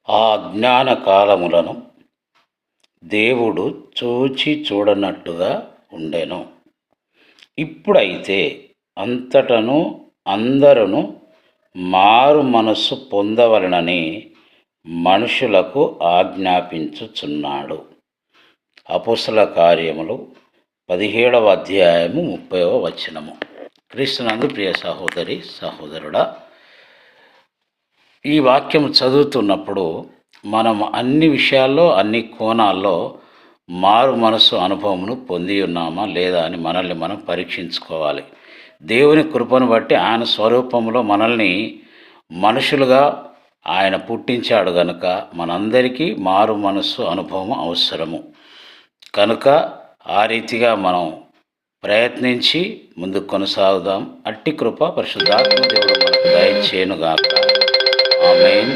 ఆ అజ్ఞాన కాలములను దేవుడు చూచి చూడనట్టుగా ఉండెను. ఇప్పుడైతే అంతటను అందరూ మారు మనస్సు పొందవలనని మనుషులకు ఆజ్ఞాపించుచున్నాడు. అపోస్తల కార్యములు 17వ అధ్యాయము 30వ వచనము. క్రీస్తునందు ప్రియ సహోదరి సహోదరుడా, ఈ వాక్యం చదువుతున్నప్పుడు మనం అన్ని విషయాల్లో అన్ని కోణాల్లో మారు మనసు అనుభవమును పొంది ఉన్నామా లేదా అని మనల్ని మనం పరీక్షించుకోవాలి. దేవుని కృపను బట్టి ఆయన స్వరూపంలో మనల్ని మనుషులుగా ఆయన పుట్టించాడు గనుక మనందరికీ మారు మనస్సు అనుభవం అవసరము. కనుక ఆ రీతిగా మనం ప్రయత్నించి ముందుకు కొనసాగుదాం. అట్టి కృప పరిశుద్ధాత్మ దేవుడు మనకు దయచేయునుగాక. ఆమేన్.